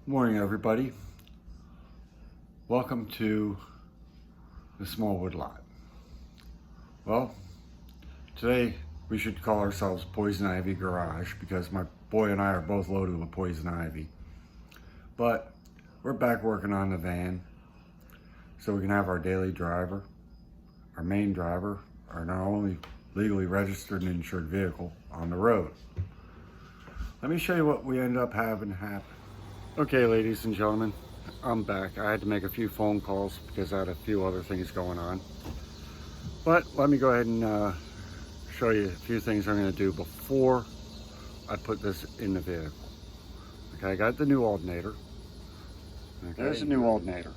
Morning, everybody. Welcome to the small wood lot. Well, today we should call ourselves Poison Ivy Garage because my boy and I are both loaded with poison ivy. But we're back working on the van so we can have our daily driver, our main driver, our only legally registered and insured vehicle on the road. Let me show you what we end up having happen. Okay, ladies and gentlemen, I'm back. I had to make a few phone calls because I had a few other things going on. But let me go ahead and show you a few things I'm going to do before I put this in the vehicle. Okay, I got the new alternator. Okay, there's the new alternator.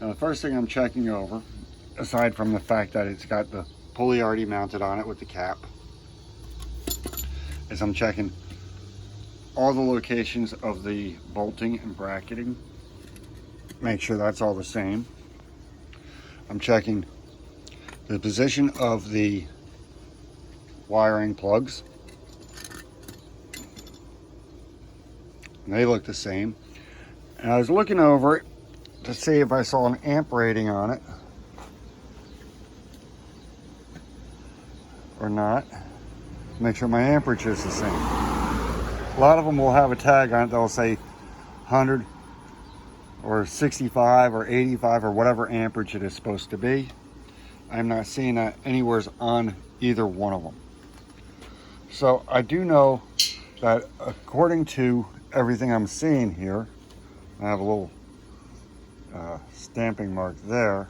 Now the first thing I'm checking over, aside from the fact that it's got the pulley already mounted on it with the cap, is I'm checking all the locations of the bolting and bracketing. Make sure that's all the same. I'm checking the position of the wiring plugs. And they look the same. And I was looking over it to see if I saw an amp rating on it or not. Make sure my amperage is the same. A lot of them will have a tag on it that'll say 100 or 65 or 85 or whatever amperage it is supposed to be. I'm not seeing that anywhere on either one of them. So I do know that according to everything I'm seeing here, I have a little stamping mark there,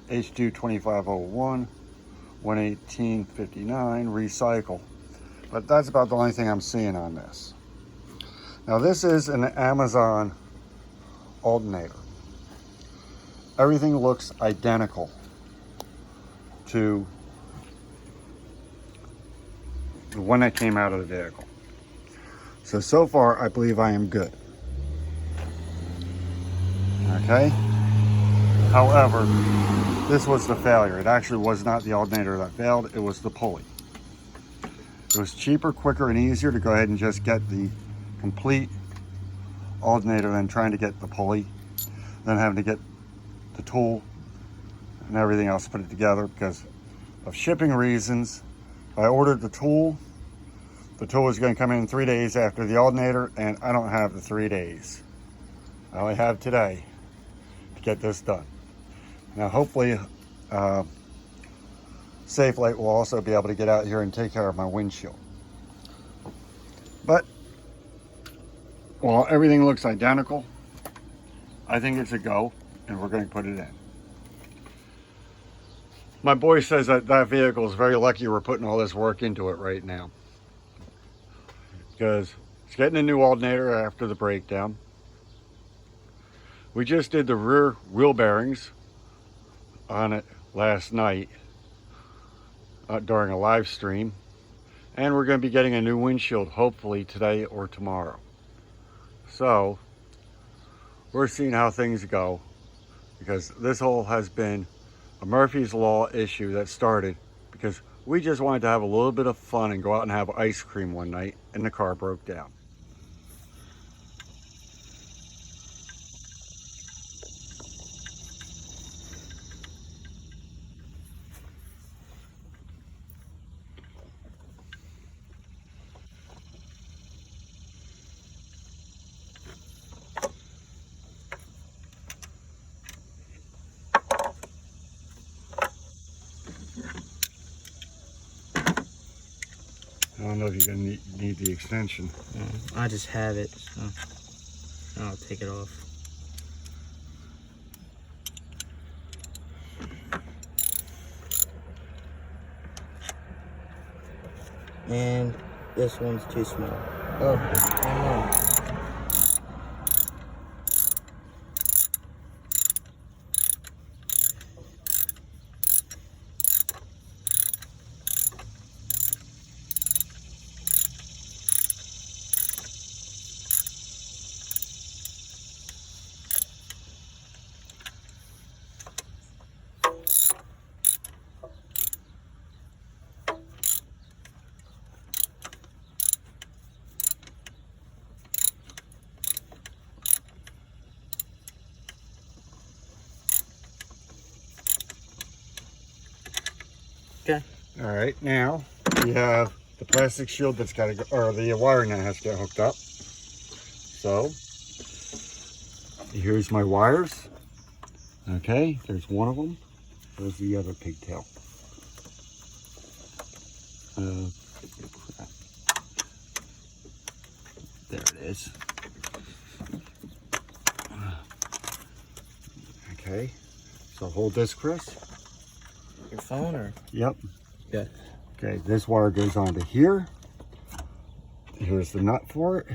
H2 2501, 11859, recycle. But that's about the only thing I'm seeing on this. Now this is an Amazon alternator. Everything looks identical to the one that came out of the vehicle. So far I believe I am good. Okay? However, this was the failure. It actually was not the alternator that failed, it was the pulley. It was cheaper, quicker, and easier to go ahead and just get the complete alternator than trying to get the pulley, then having to get the tool and everything else to put it together because of shipping reasons. I ordered the tool. The tool was going to come in 3 days after the alternator, and I don't have the 3 days. I only have today to get this done. Now hopefully Safe Light will also be able to get out here and take care of my windshield. But while everything looks identical, I think it's a go, and we're going to put it in. My boy says that that vehicle is very lucky we're putting all this work into it right now, because it's getting a new alternator after the breakdown. We just did the rear wheel bearings on it last night during a live stream, and we're going to be getting a new windshield hopefully today or tomorrow. So we're seeing how things go, because this whole has been a Murphy's Law issue that started because we just wanted to have a little bit of fun and go out and have ice cream one night, and the car broke down. I don't know if you're going to need the extension. I just have it, so I'll take it off. And this one's too small. Oh, hang on. All right, now we have the plastic shield that's got to go, or the wiring that has to get hooked up. So here's my wires. Okay, there's one of them. There's the other pigtail. There it is. Okay, so hold this, Chris. Your phone or? Yep. Yeah. Okay, this wire goes onto here. Here's the nut for it.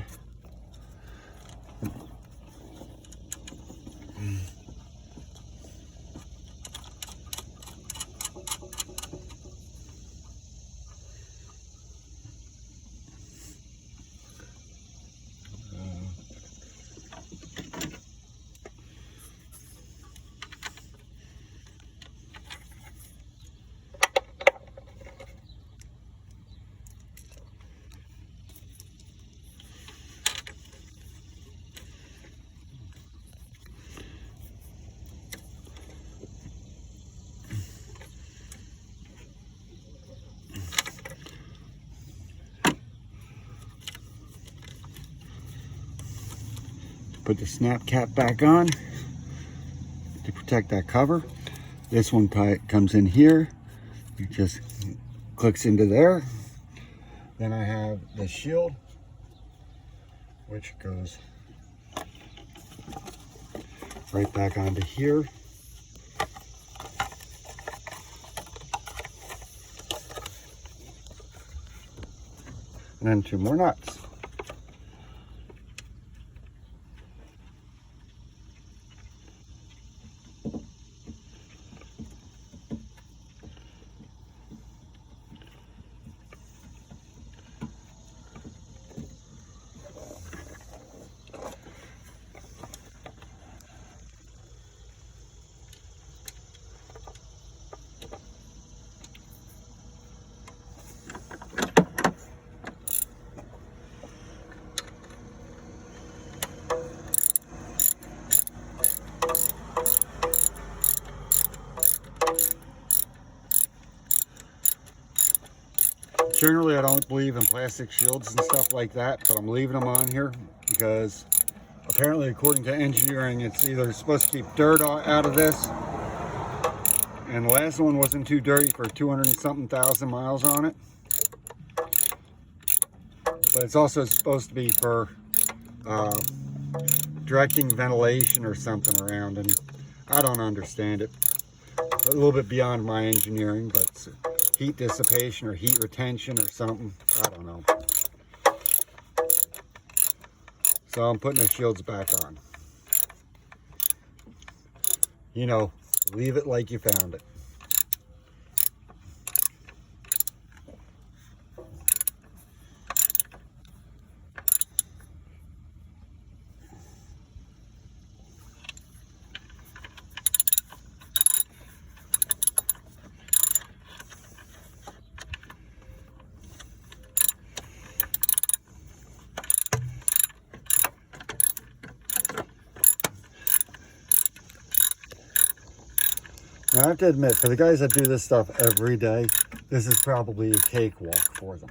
Put the snap cap back on to protect that cover. This one comes in here. It just clicks into there. Then I have the shield, which goes right back onto here. And then two more nuts. Generally, I don't believe in plastic shields and stuff like that, but I'm leaving them on here because apparently, according to engineering, it's either supposed to keep dirt out of this, and the last one wasn't too dirty for 200 and something thousand miles on it, but it's also supposed to be for directing ventilation or something around, and I don't understand it. A little bit beyond my engineering, but heat dissipation or heat retention or something, I don't know. So I'm putting the shields back on. You know, leave it like you found it. Now I have to admit, for the guys that do this stuff every day, this is probably a cakewalk for them.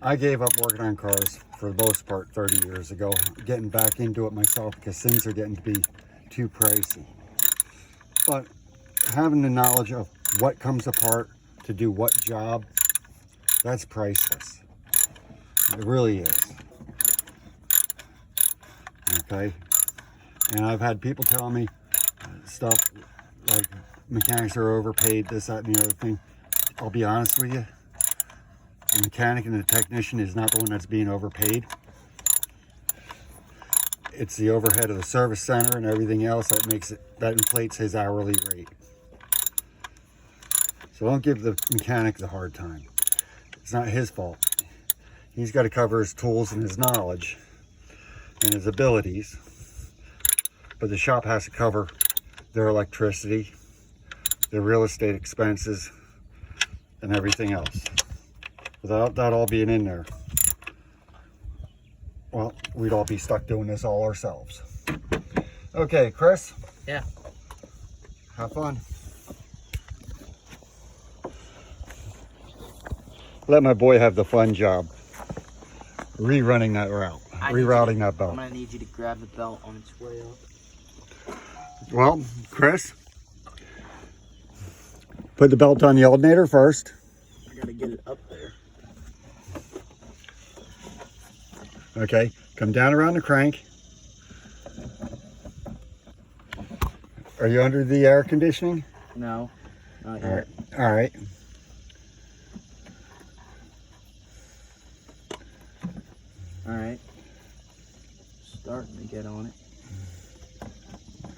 I gave up working on cars for the most part 30 years ago, getting back into it myself because things are getting to be too pricey. But having the knowledge of what comes apart to do what job, that's priceless. It really is. Okay? And I've had people tell me stuff like mechanics are overpaid, this, that, and the other thing. I'll be honest with you. The mechanic and the technician is not the one that's being overpaid. It's the overhead of the service center and everything else that inflates his hourly rate. So don't give the mechanic the hard time. It's not his fault. He's got to cover his tools and his knowledge and his abilities. But the shop has to cover their electricity, their real estate expenses, and everything else. Without that all being in there, well, we'd all be stuck doing this all ourselves. Okay, Chris? Yeah. Have fun. let my boy have the fun job. Rerunning that route. Rerouting that I'm belt. gonna need you to grab the belt on its way up. Well, Chris, put the belt on the alternator first. I gotta get it up there. Okay, come down around the crank. Are you under the air conditioning? No, not All right. yet. All right. All right. Starting to get on it.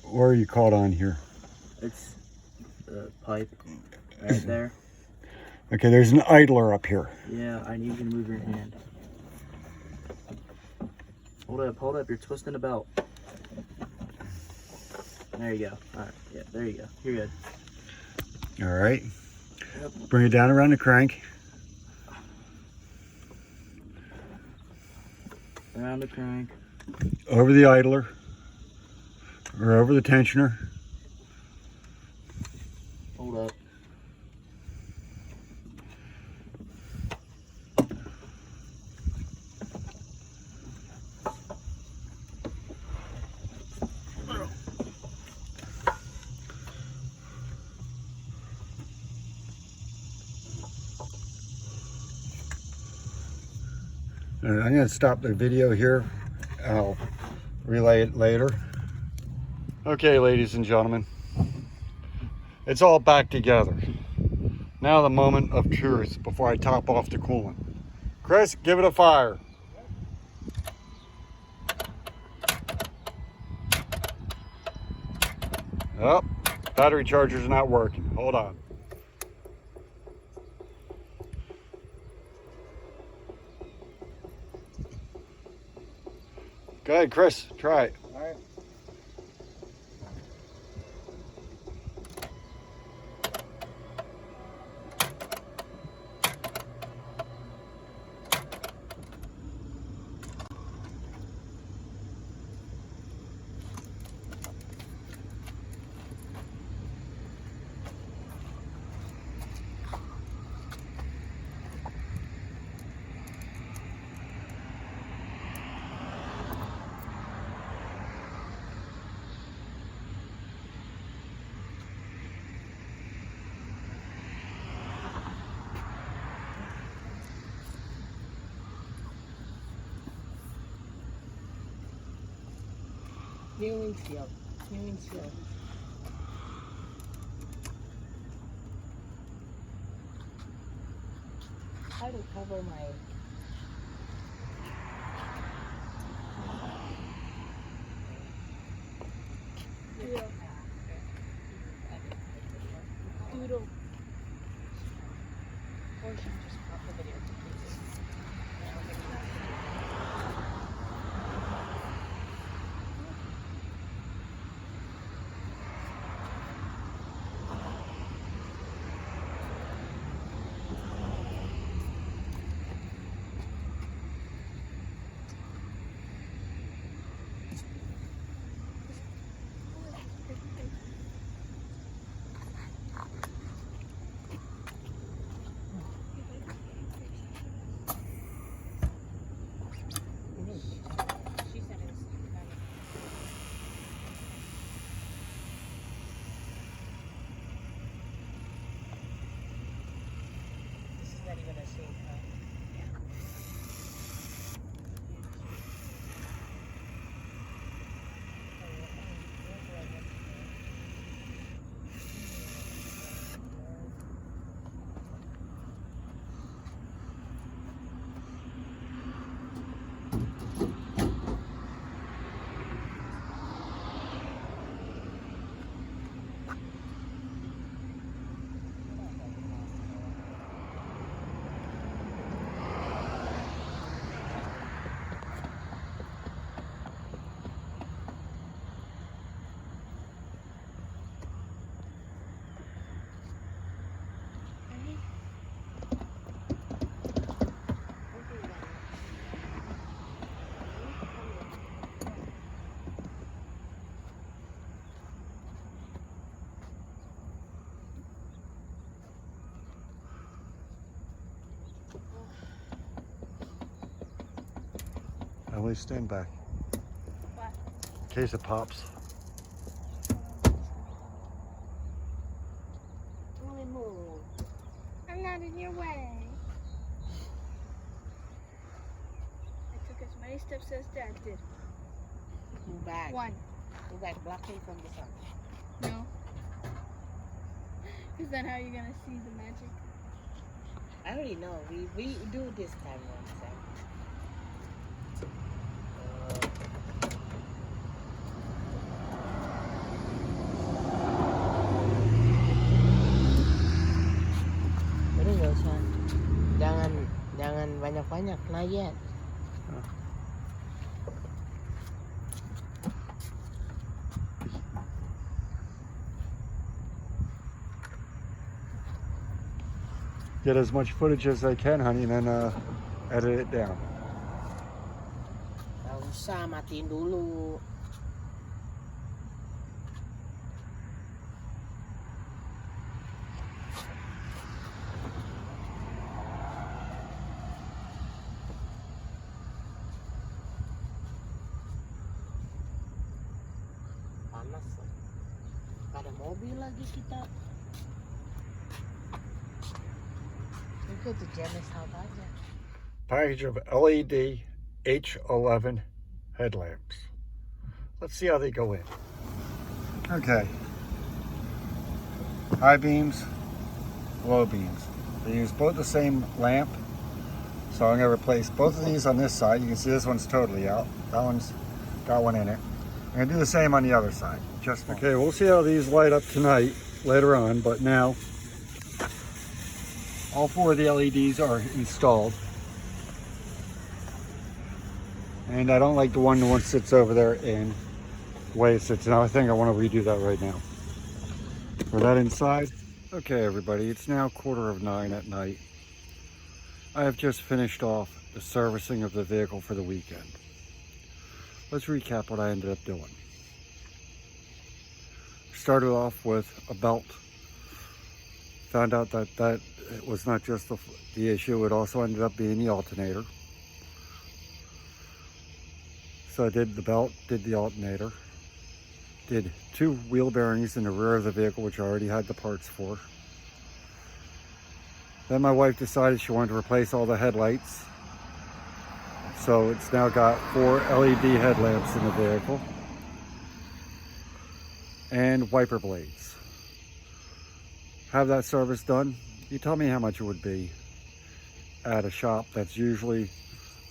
Where are you caught on here? It's the pipe right there. Okay, there's an idler up here. Yeah, I need you to move your hand. Hold up, you're twisting the belt. There you go. All right, yeah, there you go. You're good. All right. Yep. Bring it down around the crank. Around the crank. Over the idler. Or over the tensioner. Hold up. All right, I'm going to stop the video here. I'll relay it later. Okay, ladies and gentlemen. It's all back together. Now the moment of truth before I top off the coolant. Chris, give it a fire. Oh, battery charger's not working. Hold on. Go ahead, Chris. Try it. All right. New windshield. New windshield. How to cover my doodle. Or should just pop the video completely. She said it's this is not even a shape, huh? Emily, stand back. What? In case it pops. Emily, move. I'm not in your way. I took as many steps as Dad did. Move back. One. Move back. Block me from the sun. No. Because then how are you going to see the magic? I already know. We do this time once. Pero Yosan, jangan banyak-banyak, not yet. Get as much footage as I can, honey, and then edit it down. Tak usah, matiin dulu. Panas. Ada mobil lagi kita. We go to Janice house aja. Package of LED H11 headlamps. Let's see how they go in. Okay. High beams, low beams. They use both the same lamp. So I'm going to replace both of these on this side. You can see this one's totally out. That one's got one in it. I'm going to do the same on the other side. Okay, we'll see how these light up tonight, later on, but now all four of the LEDs are installed. And I don't like the one sits over there in the way it sits. Now I think I want to redo that right now. For that inside. Okay, everybody, it's now 9:15 at night. I have just finished off the servicing of the vehicle for the weekend. Let's recap what I ended up doing. Started off with a belt. Found out that it was not just the issue, it also ended up being the alternator. So I did the belt, did the alternator, did 2 wheel bearings in the rear of the vehicle, which I already had the parts for. Then my wife decided she wanted to replace all the headlights. So it's now got 4 LED headlamps in the vehicle and wiper blades. Have that service done. You tell me how much it would be at a shop that's usually,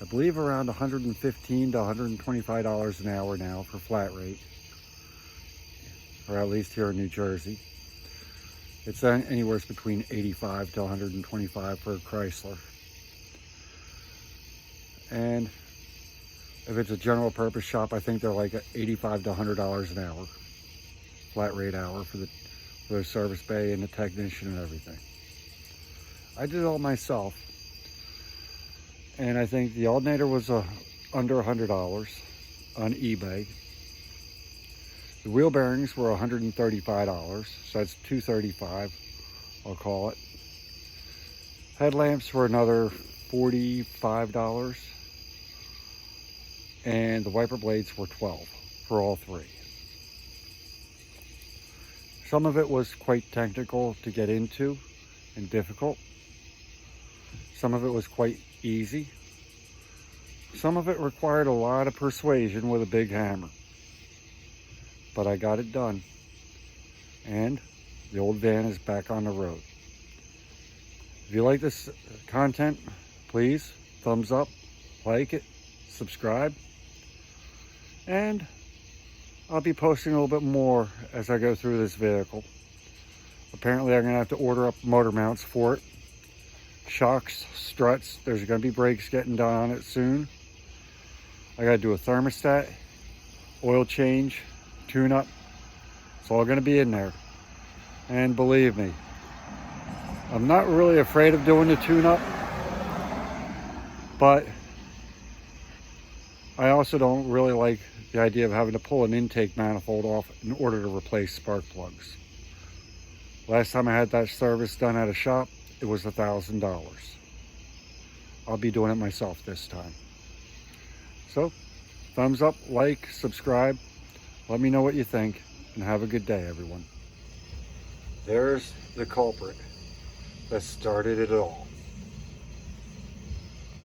I believe, around $115 to $125 an hour now for flat rate, or at least here in New Jersey. It's anywhere between $85 to $125 for a Chrysler. And if it's a general purpose shop, I think they're like $85 to $100 an hour, flat rate hour for the service bay and the technician and everything. I did it all myself, and I think the alternator was under $100 on eBay. The wheel bearings were $135, so that's $235, I'll call it. Headlamps were another $45, and the wiper blades were $12 for all 3. Some of it was quite technical to get into and difficult. Some of it was quite easy. Some of it required a lot of persuasion with a big hammer. But I got it done. And the old van is back on the road. If you like this content, please thumbs up, like it, subscribe. And I'll be posting a little bit more as I go through this vehicle. Apparently I'm going to have to order up motor mounts for it. Shocks, struts, there's going to be brakes getting done on it soon. I got to do a thermostat, oil change, tune-up. It's all going to be in there. And believe me, I'm not really afraid of doing the tune-up, but I also don't really like the idea of having to pull an intake manifold off in order to replace spark plugs. Last time I had that service done at a shop, it was $1,000. I'll be doing it myself this time. So, thumbs up, like, subscribe. Let me know what you think, and have a good day, everyone. There's the culprit that started it all.